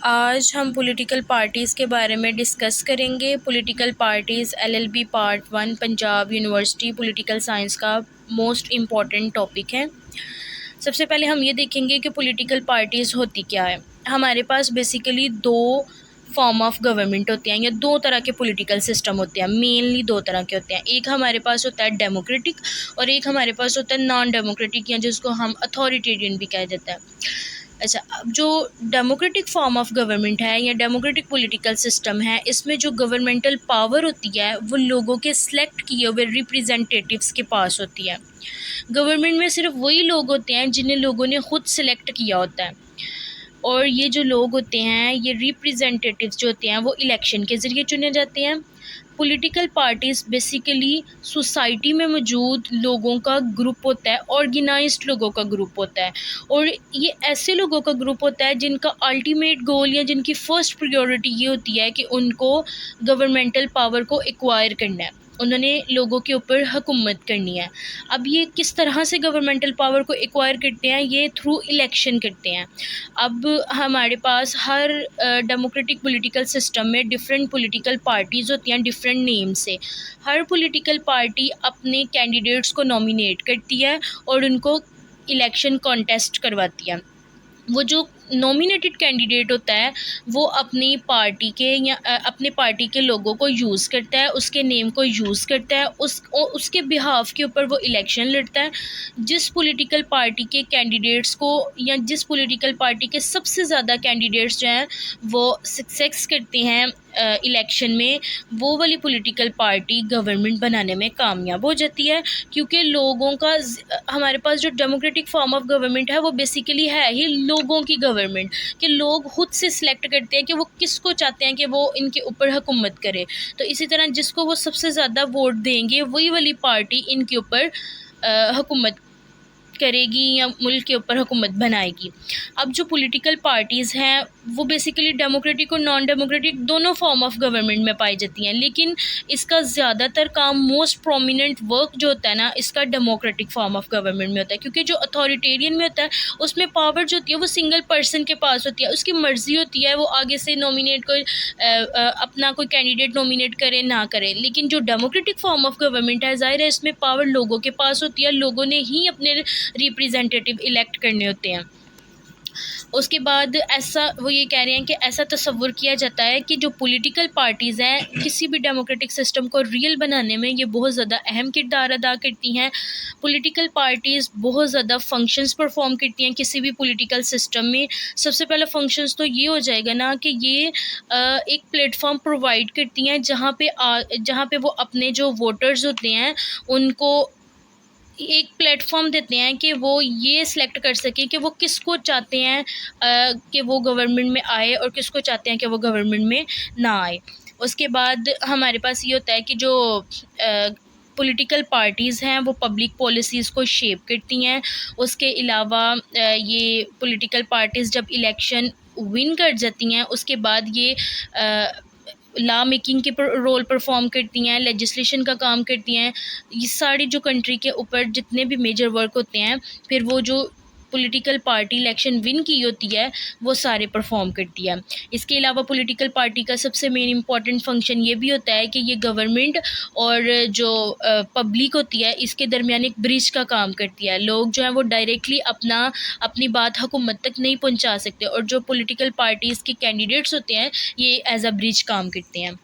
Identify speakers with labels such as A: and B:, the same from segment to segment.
A: आज हम political parties के बारे में डिस्कस करेंगे। Political parties LLB part 1 Punjab university political science का मोस्ट इम्पॉर्टेंट टॉपिक है। सबसे पहले हम ये देखेंगे कि पॉलिटिकल पार्टीज़ होती क्या है। हमारे पास बेसिकली दो फॉर्म ऑफ गवर्नमेंट होते हैं या दो तरह के पॉलिटिकल सिस्टम होते हैं। मेनली दो तरह के होते हैं। एक हमारे पास होता है डेमोक्रेटिक और एक हमारे पास होता है नॉन डेमोक्रेटिक या जिसको हम अथॉरिटेरियन भी कह देते हैं। अच्छा, अब जो डेमोक्रेटिक फॉर्म ऑफ गवर्नमेंट है या डेमोक्रेटिक पॉलिटिकल सिस्टम है, इसमें जो गवर्नमेंटल पावर होती है वो लोगों के सिलेक्ट किए हुए रिप्रेजेंटेटिव्स के पास होती है। गवर्नमेंट में सिर्फ वही लोग होते हैं जिन्हें लोगों ने खुद सिलेक्ट किया होता है, और ये जो लोग होते हैं, ये रिप्रेजेंटेटिव्स जो होते हैं वो इलेक्शन के ज़रिए चुने जाते हैं। पॉलिटिकल पार्टीज़ बेसिकली सोसाइटी में मौजूद लोगों का ग्रुप होता है, ऑर्गेनाइज्ड लोगों का ग्रुप होता है, और ये ऐसे लोगों का ग्रुप होता है जिनका अल्टीमेट गोल या जिनकी फ़र्स्ट प्रायोरिटी ये होती है कि उनको गवर्नमेंटल पावर को एक्वायर करना है, उन्होंने लोगों के ऊपर हुकूमत करनी है। अब ये किस तरह से गवर्नमेंटल पावर को एक्वायर करते हैं, ये थ्रू इलेक्शन करते हैं। अब हमारे पास हर डेमोक्रेटिक पॉलिटिकल सिस्टम में डिफरेंट पॉलिटिकल पार्टीज़ होती हैं डिफरेंट नेम से। हर पॉलिटिकल पार्टी अपने कैंडिडेट्स को नॉमिनेट करती है और उनको इलेक्शन कॉन्टेस्ट करवाती है। वो जो नॉमिनेटेड कैंडिडेट होता है वो अपनी पार्टी के या अपने पार्टी के लोगों को यूज़ करता है, उसके नेम को यूज़ करता है, उसके बिहाफ के ऊपर वो इलेक्शन लड़ता है। जिस पॉलिटिकल पार्टी के कैंडिडेट्स को या जिस पॉलिटिकल पार्टी के सबसे ज़्यादा कैंडिडेट्स जो हैं वो सक्सेस करते हैं इलेक्शन में, वो वाली पॉलिटिकल पार्टी गवर्नमेंट बनाने में कामयाब हो जाती है। क्योंकि लोगों का हमारे पास जो डेमोक्रेटिक फॉर्म ऑफ गवर्नमेंट है वो बेसिकली है ही लोगों की गवर्नमेंट, कि लोग खुद से सिलेक्ट करते हैं कि वो किसको चाहते हैं कि वो इनके ऊपर हुकूमत करे। तो इसी तरह जिसको वो सबसे ज़्यादा वोट देंगे वही वाली पार्टी इनके ऊपर हुकूमत करेगी या मुल्क के ऊपर हुकूमत बनाएगी। अब जो पॉलिटिकल पार्टीज़ हैं वो बेसिकली डेमोक्रेटिक और नॉन डेमोक्रेटिक दोनों फॉर्म ऑफ गवर्नमेंट में पाई जाती हैं, लेकिन इसका ज़्यादातर काम, मोस्ट प्रोमिनेंट वर्क जो होता है ना, इसका डेमोक्रेटिक फॉर्म ऑफ गवर्नमेंट में होता है। क्योंकि जो अथॉरिटेरियन में होता है उसमें पावर जो होती है वो सिंगल पर्सन के पास होती है, उसकी मर्ज़ी होती है वो आगे से नॉमिनेट कोई अपना कोई कैंडिडेट नॉमिनेट करे ना करे। लेकिन जो डेमोक्रेटिक फॉर्म ऑफ गवर्नमेंट है, ज़ाहिर है इसमें पावर लोगों के पास होती है, लोगों ने ही अपने रिप्रेजेंटेटिव इलेक्ट करने होते हैं। उसके बाद ऐसा वो ये कह रहे हैं कि ऐसा तसव्वुर किया जाता है कि जो पॉलिटिकल पार्टीज़ हैं किसी भी डेमोक्रेटिक सिस्टम को रियल बनाने में ये बहुत ज़्यादा अहम किरदार अदा करती हैं। पॉलिटिकल पार्टीज़ बहुत ज़्यादा फंक्शंस परफॉर्म करती हैं किसी भी पॉलिटिकल सिस्टम में। सबसे पहला फंक्शंस तो ये हो जाएगा ना कि ये एक प्लेटफॉर्म प्रोवाइड करती हैं जहाँ पे वो अपने जो वोटर्स होते हैं उनको एक प्लेटफॉर्म देते हैं कि वो ये सिलेक्ट कर सकें कि वो किसको चाहते हैं कि वो गवर्नमेंट में आए और किसको चाहते हैं कि वो गवर्नमेंट में ना आए। उसके बाद हमारे पास ये होता है कि जो पॉलिटिकल पार्टीज़ हैं वो पब्लिक पॉलिसीज़ को शेप करती हैं। उसके अलावा ये पॉलिटिकल पार्टीज़ जब इलेक्शन विन कर जाती हैं उसके बाद ये लॉ मेकिंग के रोल परफॉर्म करती हैं, लेजिस्लेशन का काम करती हैं। ये सारी जो कंट्री के ऊपर जितने भी मेजर वर्क होते हैं, फिर वो जो पॉलिटिकल पार्टी इलेक्शन विन की होती है वो सारे परफॉर्म करती है। इसके अलावा पॉलिटिकल पार्टी का सबसे मेन इम्पॉर्टेंट फंक्शन ये भी होता है कि ये गवर्नमेंट और जो पब्लिक होती है इसके दरमियान एक ब्रिज का काम करती है। लोग जो हैं वो डायरेक्टली अपनी बात हुकूमत तक नहीं पहुंचा सकते, और जो पॉलिटिकल पार्टीज़ के कैंडिडेट्स होते हैं ये एज अ ब्रिज काम करते हैं।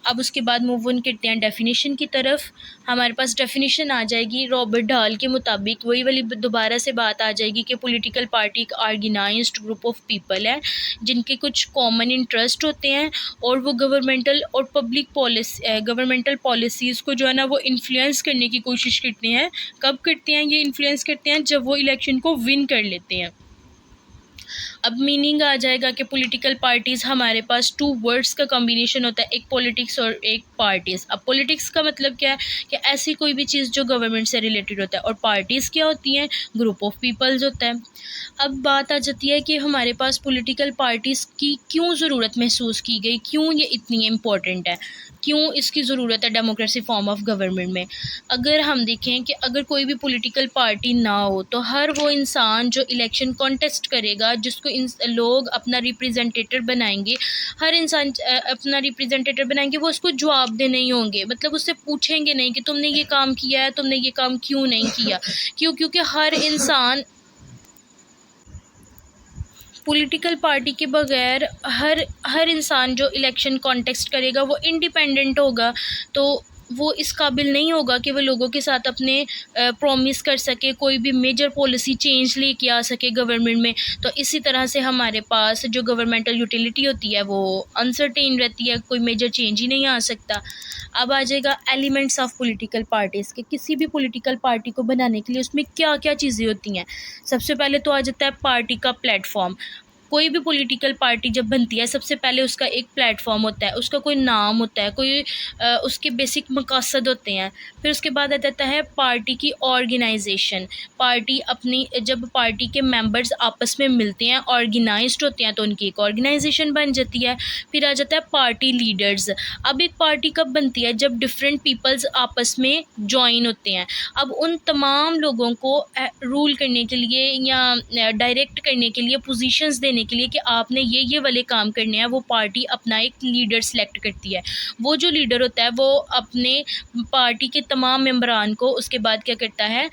A: अब उसके बाद मूव ऑन करते हैं डेफिनेशन की तरफ। हमारे पास डेफिनेशन आ जाएगी रॉबर्ट ढाल के मुताबिक, वही वाली दोबारा से बात आ जाएगी कि पॉलिटिकल पार्टी एक ऑर्गेनाइज्ड ग्रुप ऑफ पीपल है जिनके कुछ कॉमन इंटरेस्ट होते हैं, और वो गवर्नमेंटल पॉलिसीज़ को जो है ना वो इन्फ्लुएंस करने की कोशिश करते हैं। कब करते हैं ये इन्फ्लुएंस करते हैं? जब वो इलेक्शन को विन कर लेते हैं। अब मीनिंग आ जाएगा कि पॉलिटिकल पार्टीज़, हमारे पास टू वर्ड्स का कॉम्बिनेशन होता है, एक पॉलिटिक्स और एक पार्टीज़। अब पॉलिटिक्स का मतलब क्या है कि ऐसी कोई भी चीज़ जो गवर्नमेंट से रिलेटेड होता है, और पार्टीज़ क्या होती हैं? ग्रुप ऑफ पीपल्स होता है। अब बात आ जाती है कि हमारे पास पॉलिटिकल पार्टीज़ की क्यों ज़रूरत महसूस की गई, क्यों ये इतनी इम्पोर्टेंट है, क्यों इसकी ज़रूरत है डेमोक्रेसी फॉर्म ऑफ गवर्नमेंट में। अगर हम देखें कि अगर कोई भी पॉलिटिकल पार्टी ना हो तो हर वो इंसान जो इलेक्शन कॉन्टेस्ट करेगा, जिसको लोग अपना रिप्रेजेंटेटिव बनाएंगे, हर इंसान अपना रिप्रेजेंटेटिव बनाएंगे, वो उसको जवाब दे नहीं होंगे, मतलब उससे पूछेंगे नहीं कि तुमने ये काम किया है, तुमने ये काम क्यों नहीं किया। क्योंकि हर इंसान पॉलिटिकल पार्टी के बगैर हर इंसान जो इलेक्शन कॉन्टेस्ट करेगा वो इंडिपेंडेंट होगा, तो वो इस काबिल नहीं होगा कि वो लोगों के साथ अपने प्रॉमिस कर सके, कोई भी मेजर पॉलिसी चेंज लेके आ सके गवर्नमेंट में। तो इसी तरह से हमारे पास जो गवर्नमेंटल यूटिलिटी होती है वो अनसर्टेन रहती है, कोई मेजर चेंज ही नहीं आ सकता। अब आ जाएगा एलिमेंट्स ऑफ पॉलिटिकल पार्टीज़ के। किसी भी पॉलिटिकल पार्टी को बनाने के लिए उसमें क्या क्या चीज़ें होती हैं। सबसे पहले तो आ जाता है पार्टी का प्लेटफॉर्म। कोई भी पॉलिटिकल पार्टी जब बनती है सबसे पहले उसका एक प्लेटफॉर्म होता है, उसका कोई नाम होता है, कोई उसके बेसिक मकसद होते हैं। फिर उसके बाद आ जाता है पार्टी की ऑर्गेनाइजेशन। पार्टी अपनी जब पार्टी के मेंबर्स आपस में मिलते हैं, ऑर्गेनाइज्ड होते हैं, तो उनकी एक ऑर्गेनाइजेशन बन जाती है। फिर आ जाता है पार्टी लीडर्स। अब एक पार्टी कब बनती है? जब डिफरेंट पीपल्स आपस में जॉइन होते हैं। अब उन तमाम लोगों को रूल करने के लिए या डायरेक्ट करने के लिए, पोजीशंस देने के लिए कि आपने ये वाले काम करने हैं, वो पार्टी अपना एक लीडर सेलेक्ट करती है। वो जो लीडर होता है वो अपने पार्टी के तमाम मेंबरान को उसके बाद क्या करता है,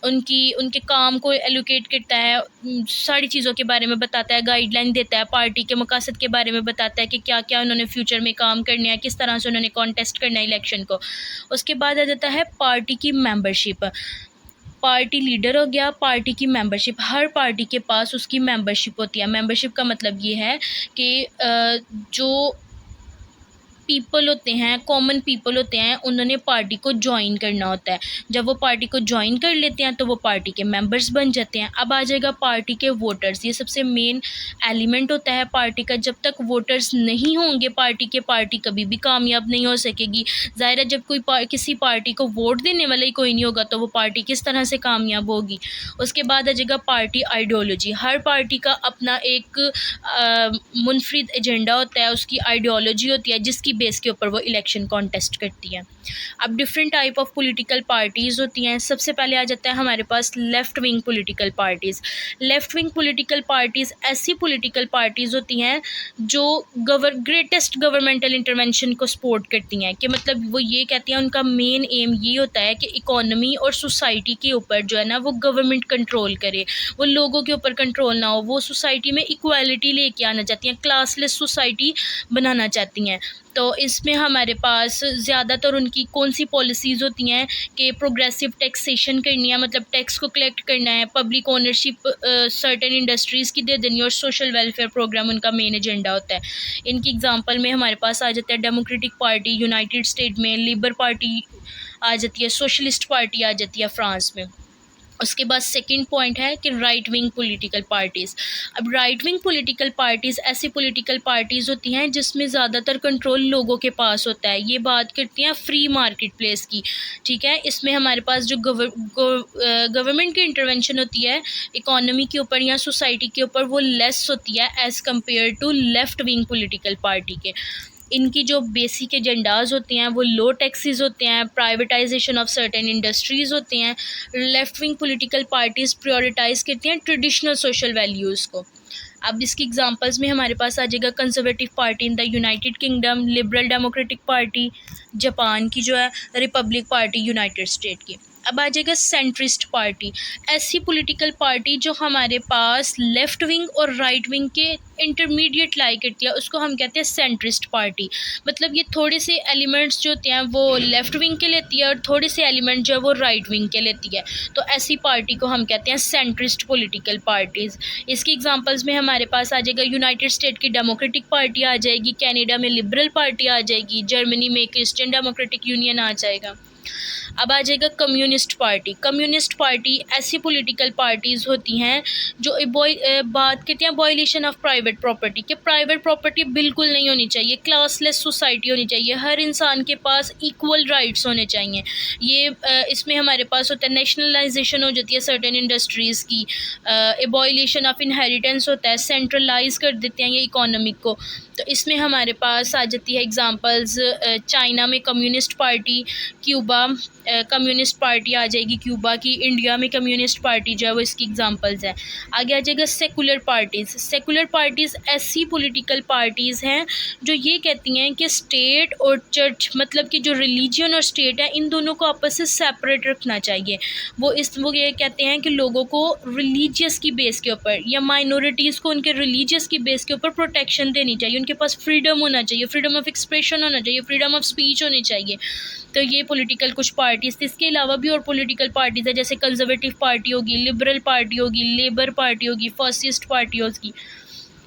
A: उनके काम को एलोकेट करता है, सारी चीज़ों के बारे में बताता है, गाइडलाइन देता है, पार्टी के मकसद के बारे में बताता है कि क्या क्या उन्होंने फ्यूचर में काम करने हैं, किस तरह से उन्होंने कॉन्टेस्ट करना है इलेक्शन को। उसके बाद आ जाता है पार्टी की मेंबरशिप। पार्टी लीडर हो गया, पार्टी की मेंबरशिप। हर पार्टी के पास उसकी मेंबरशिप होती है। मेंबरशिप का मतलब ये है कि जो पीपल होते हैं, कॉमन पीपल होते हैं, उन्होंने पार्टी को ज्वाइन करना होता है। जब वो पार्टी को ज्वाइन कर लेते हैं तो वो पार्टी के मेंबर्स बन जाते हैं। अब आ जाएगा पार्टी के वोटर्स। ये सबसे मेन एलिमेंट होता है पार्टी का। जब तक वोटर्स नहीं होंगे पार्टी कभी भी कामयाब नहीं हो सकेगी। ज़ाहिर है, जब कोई किसी पार्टी को वोट देने वाला ही कोई नहीं होगा तो वो पार्टी किस तरह से कामयाब होगी। उसके बाद आ जाएगा पार्टी आइडियोलॉजी। हर पार्टी का अपना एक मुनफरिद एजेंडा होता है, उसकी आइडियोलॉजी होती है, जिसकी बेस के ऊपर वो इलेक्शन कॉन्टेस्ट करती है। अब different type of political parties होती हैं। सबसे पहले आ जाता है हमारे पास left wing political parties. Left wing political parties ऐसी पॉलिटिकल पार्टीज़ होती हैं जो ग्रेटेस्ट गवर्नमेंटल इंटरवेंशन को सपोर्ट करती हैं, कि मतलब वो ये कहती हैं, उनका मेन एम ये होता है कि इकोनॉमी और सोसाइटी के ऊपर जो है ना वो गवर्नमेंट कंट्रोल करे, वो लोगों के ऊपर कंट्रोल ना हो। वो सोसाइटी में इक्वालिटी लेके आना चाहती हैं, क्लासलेस सोसाइटी बनाना चाहती हैं। तो इसमें हमारे पास ज़्यादातर उनकी कौन सी पॉलिसीज़ होती हैं कि प्रोग्रेसिव टैक्सेशन करनी है, मतलब टैक्स को कलेक्ट करना है, पब्लिक ओनरशिप सर्टेन इंडस्ट्रीज़ की दे देनी, और सोशल वेलफेयर प्रोग्राम उनका मेन एजेंडा होता है। इनकी एग्जांपल में हमारे पास आ जाता है डेमोक्रेटिक पार्टी यूनाइटेड स्टेट में, लेबर पार्टी आ जाती है, सोशलिस्ट पार्टी आ जाती है फ्रांस में। उसके बाद सेकंड पॉइंट है कि राइट विंग पॉलिटिकल पार्टीज़। अब राइट विंग पॉलिटिकल पार्टीज़ ऐसी पॉलिटिकल पार्टीज़ होती हैं जिसमें ज़्यादातर कंट्रोल लोगों के पास होता है। ये बात करती हैं फ्री मार्केट प्लेस की, ठीक है। इसमें हमारे पास जो गवर्नमेंट की इंटरवेंशन होती है इकोनॉमी के ऊपर या सोसाइटी के ऊपर, वो लेस होती है as compare to left wing political party के। इनकी जो बेसिक एजेंडाज होते हैं वो लो टैक्सेस होते हैं, प्राइवेटाइजेशन ऑफ सर्टेन इंडस्ट्रीज़ होते हैं। Left wing political parties prioritize करती हैं ट्रेडिशनल सोशल वैल्यूज़ को। अब इसकी एग्जांपल्स में हमारे पास आ जाएगा conservative party in the United kingdom, liberal democratic party Japan की जो है, रिपब्लिक पार्टी यूनाइटेड स्टेट की। अब आ जाएगा सेंट्रिस्ट पार्टी। ऐसी पॉलिटिकल पार्टी जो हमारे पास लेफ़्ट विंग और राइट विंग के इंटरमीडिएट लाई करती है, उसको हम कहते हैं सेंट्रिस्ट पार्टी। मतलब ये थोड़े से एलिमेंट्स जो होते हैं वो लेफ़्ट विंग के लेती है और थोड़े से एलिमेंट जो है वो राइट विंग के लेती है। तो ऐसी पार्टी को हम कहते हैं सेंट्रिस्ट पॉलिटिकल पार्टीज़। इसकी एग्जांपल्स में हमारे पास आ जाएगा यूनाइटेड स्टेट की डेमोक्रेटिक पार्टी आ जाएगी, कनाडा में लिबरल पार्टी आ जाएगी, जर्मनी में क्रिश्चियन डेमोक्रेटिक यूनियन आ जाएगा। अब आ जाएगा कम्युनिस्ट पार्टी। कम्युनिस्ट पार्टी ऐसी पॉलिटिकल पार्टीज़ होती हैं जो बात करती हैं अबॉलिशन ऑफ प्राइवेट प्रॉपर्टी, कि प्राइवेट प्रॉपर्टी बिल्कुल नहीं होनी चाहिए, क्लासलेस सोसाइटी होनी चाहिए, हर इंसान के पास इक्वल राइट्स होने चाहिए। ये इसमें हमारे पास होता है नेशनलाइजेशन हो जाती है सर्टेन इंडस्ट्रीज़ की, अबॉलिशन ऑफ इनहेरिटेंस होता है, सेंट्रलाइज कर देते हैं ये इकोनॉमिक को। तो इसमें हमारे पास आ जाती है एग्जांपल्स चाइना में communist party, Cuba, communist party आ जाएगी क्यूबा की, इंडिया में कम्युनिस्ट पार्टी जो है वो इसकी एग्जांपल्स है। आगे आ जाएगा सेकुलर पार्टीज़। सेकुलर पार्टीज़ ऐसी पॉलिटिकल पार्टीज़ हैं जो ये कहती हैं कि स्टेट और चर्च, मतलब कि जो रिलीजन और स्टेट है, इन दोनों को आपस से सेपरेट रखना चाहिए। वो ये कहते हैं कि लोगों को रिलीजियस की बेस के ऊपर या माइनॉरिटीज़ को उनके रिलीजियस की बेस के ऊपर प्रोटेक्शन देनी चाहिए, उनके पास फ्रीडम होना चाहिए, फ्रीडम ऑफ एक्सप्रेशन होना चाहिए, फ्रीडम ऑफ स्पीच होनी चाहिए। तो ये पॉलिटिकल कुछ पार्टीज़ थी। इसके अलावा भी और पॉलिटिकल पार्टीज़ है, जैसे कंजर्वेटिव पार्टी होगी, लिबरल पार्टी होगी, लेबर पार्टी होगी, फासिस्ट पार्टी होगी।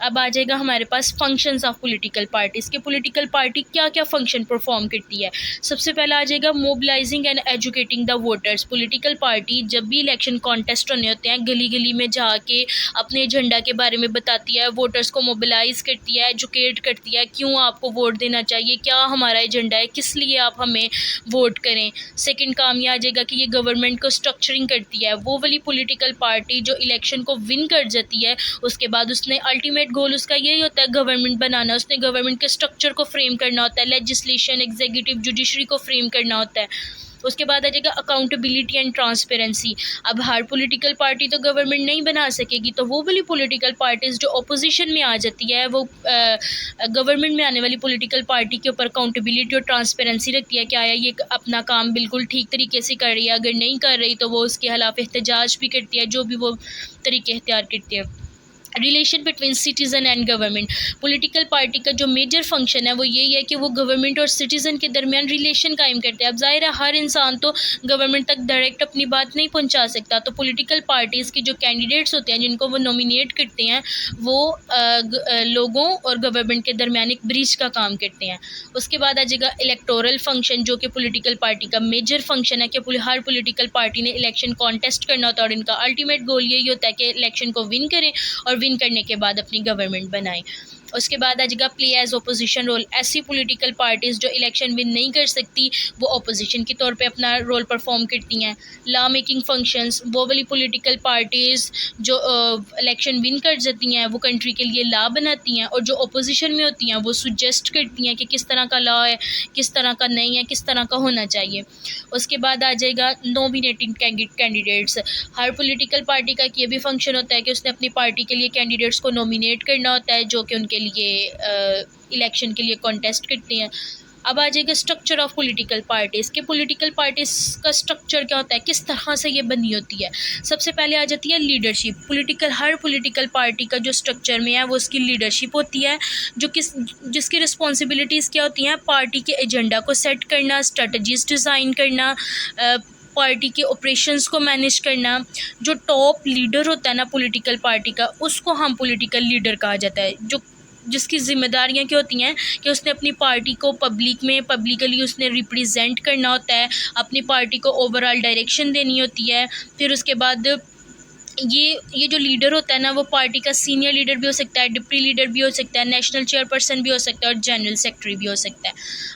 A: अब आ जाएगा हमारे पास फंक्शंस ऑफ पॉलिटिकल पार्टीज़ के पॉलिटिकल पार्टी क्या क्या फंक्शन परफॉर्म करती है। सबसे पहला आ जाएगा mobilising and educating the voters. Political party जब भी इलेक्शन कॉन्टेस्ट होने होते हैं, गली गली में जाके अपने एजेंडा के बारे में बताती है, वोटर्स को मोबिलाइज करती है, एजुकेट करती है, क्यों आपको वोट देना चाहिए, क्या हमारा एजेंडा है, किस लिए आप हमें वोट करें। सेकेंड काम ये आ जाएगा कि ये गवर्नमेंट को स्ट्रक्चरिंग करती है। वो वाली पॉलिटिकल पार्टी जो इलेक्शन को विन कर जाती है, उसके बाद उसने अल्टीमेट गोल उसका यही होता है गवर्नमेंट बनाना, उसने गवर्नमेंट के स्ट्रक्चर को फ्रेम करना होता है, लेजिस्लेशन, एग्जीक्यूटिव, जुडिशरी को फ्रेम करना होता है। उसके बाद आ जाएगा अकाउंटेबिलिटी एंड ट्रांसपेरेंसी। अब हर पॉलिटिकल पार्टी तो गवर्नमेंट नहीं बना सकेगी, तो वो वाली पॉलिटिकल पार्टीज़ जो अपोजिशन में आ जाती है, वो गवर्नमेंट में आने वाली पॉलिटिकल पार्टी के ऊपर अकाउंटेबिलिटी और ट्रांसपेरेंसी रखती है कि आया ये अपना काम बिल्कुल ठीक तरीके से कर रही है, अगर नहीं कर रही तो वो उसके खिलाफ एहतजाज भी करती है, जो भी वो तरीके इख्तियार करती है। Relation between citizen and government. Political party का जो मेजर फंक्शन है वो यही है कि वो गवर्नमेंट और सिटीज़न के दरमियान रिलेशन कायम करते हैं। अब ज़ाहिर है हर इंसान तो गवर्नमेंट तक डायरेक्ट अपनी बात नहीं पहुंचा सकता, तो पॉलिटिकल पार्टीज़ के जो कैंडिडेट्स होते हैं, जिनको वो नॉमिनेट करते हैं, वो लोगों और गवर्नमेंट के दरमियान एक ब्रिज का काम करते हैं। उसके बाद आ जाएगा इलेक्टोरल फंक्शन, जो कि पॉलिटिकल पार्टी का मेजर फंक्शन है कि हर पॉलिटिकल पार्टी ने इलेक्शन कॉन्टेस्ट करना होता है और इनका अल्टीमेट गोल यही होता है कि इलेक्शन को विन करें और विन करने के बाद अपनी गवर्नमेंट बनाएं। उसके बाद आ जाएगा प्ले एज ओपोजिशन रोल। ऐसी पॉलिटिकल पार्टीज़ जो इलेक्शन विन नहीं कर सकती, वो ओपोजिशन के तौर पे अपना रोल परफॉर्म करती हैं। लॉ मेकिंग फंक्शंस, वो वाली पॉलिटिकल पार्टीज़ जो इलेक्शन विन कर जाती हैं, वो कंट्री के लिए लॉ बनाती हैं, और जो ओपोजिशन में होती हैं वो सुजेस्ट करती हैं कि किस तरह का लॉ है, किस तरह का नहीं है, किस तरह का होना चाहिए। उसके बाद आ जाएगा नॉमिनेटिंग कैंडिडेट्स। हर पॉलिटिकल पार्टी का ये भी फंक्शन होता है कि उसने अपनी पार्टी के लिए कैंडिडेट्स को नॉमिनेट करना होता है, जो कि उनके लिए इलेक्शन के लिए कॉन्टेस्ट करते हैं। अब आ जाएगा स्ट्रक्चर ऑफ पॉलिटिकल पार्टीज़ के पॉलिटिकल पार्टीज़ का स्ट्रक्चर क्या होता है, किस तरह से ये बनी होती है। सबसे पहले आ जाती है लीडरशिप। हर पॉलिटिकल पार्टी का जो स्ट्रक्चर में है वो उसकी लीडरशिप होती है, जो जिसकी रिस्पॉन्सिबिलिटीज़ क्या होती हैं, पार्टी के एजेंडा को सेट करना, स्ट्रेटजीज डिज़ाइन करना, पार्टी के ऑपरेशंस को मैनेज करना। जो टॉप लीडर होता है ना पॉलिटिकल पार्टी का, उसको हम पॉलिटिकल लीडर कहा जाता है, जिसकी जिम्मेदारियां क्या होती हैं कि उसने अपनी पार्टी को पब्लिकली उसने रिप्रेजेंट करना होता है, अपनी पार्टी को ओवरऑल डायरेक्शन देनी होती है। फिर उसके बाद ये जो लीडर होता है ना, वो पार्टी का सीनियर लीडर भी हो सकता है, डिप्टी लीडर भी हो सकता है, नेशनल चेयरपर्सन भी हो सकता है और जनरल सेक्रेटरी भी हो सकता है।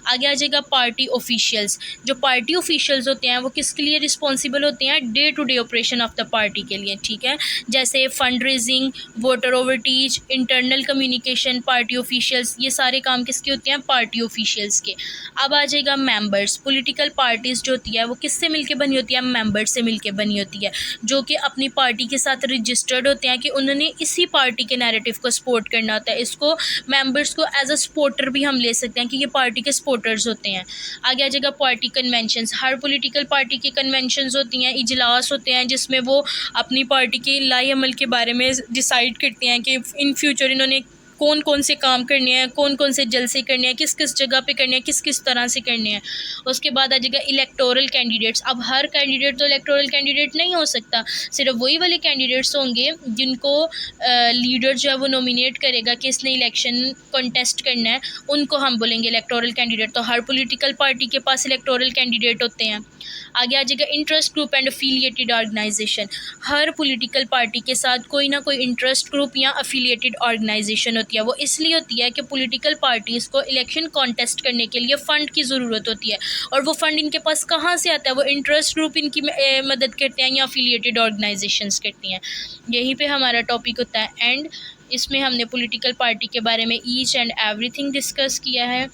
A: आगे आ जाएगा पार्टी ऑफिशियल्स। जो पार्टी ऑफिशियल्स होते हैं वो किसके लिए रिस्पॉन्सिबल होते हैं, day to day operation of the party के लिए, ठीक है। जैसे fund raising, voter overreach, internal communication, party officials, ये सारे काम किसके होते हैं, पार्टी ऑफिशियल्स के। अब आ जाएगा मेंबर्स। पॉलिटिकल पार्टीज़ जो होती है वो किससे मिलके बनी होती है, मेंबर्स से मिलके बनी होती है, जो कि अपनी पार्टी के साथ रजिस्टर्ड होते हैं कि उन्होंने इसी पार्टी के नैरेटिव को सपोर्ट करना होता है। इसको मेंबर्स को एज अ सपोर्टर भी हम ले सकते हैं कि ये पार्टी के सपोर्टर्स होते हैं। आगे आ जाएगा पार्टी कन्वेंशंस। हर पॉलिटिकल पार्टी की कन्वेंशंस होती हैं, इजलास होते हैं, जिसमें वो अपनी पार्टी के लाई अमल के बारे में डिसाइड करते हैं कि इन फ्यूचर इन्होंने कौन कौन से काम करने हैं, कौन कौन से जलसे करने हैं, किस किस जगह पे करने हैं, किस किस तरह से करने हैं। उसके बाद आ जाएगा इलेक्टोरल कैंडिडेट्स। अब हर कैंडिडेट तो इलेक्टोरल कैंडिडेट नहीं हो सकता, सिर्फ वही वाले कैंडिडेट्स होंगे जिनको लीडर जो है वो नॉमिनेट करेगा कि इसने इलेक्शन कॉन्टेस्ट करना है, उनको हम बोलेंगे इलेक्टोरल कैंडिडेट। तो हर पॉलिटिकल पार्टी के पास इलेक्टोरल कैंडिडेट होते हैं। आगे आ जाएगा interest group and affiliated organization. हर पॉलिटिकल पार्टी के साथ कोई ना कोई इंटरेस्ट ग्रुप या अफिलिएटेड ऑर्गेनाइजेशन होती है। वो इसलिए होती है कि पॉलिटिकल पार्टीज़ को इलेक्शन कॉन्टेस्ट करने के लिए फ़ंड की ज़रूरत होती है, और वो फ़ंड इनके पास कहाँ से आता है, वो इंटरेस्ट ग्रुप इनकी मदद करते हैं या अफिलिएटेड ऑर्गेनाइजेशंस करती हैं। यहीं पे हमारा टॉपिक होता है एंड। इसमें हमने पॉलिटिकल पार्टी के बारे में ईच एंड एवरीथिंग डिस्कस किया है।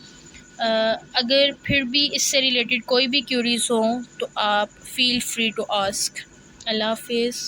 A: अगर फिर भी इससे रिलेटेड कोई भी क्यूरीज हो तो आप फील फ्री टू आस्क। अल्लाह हाफिज़।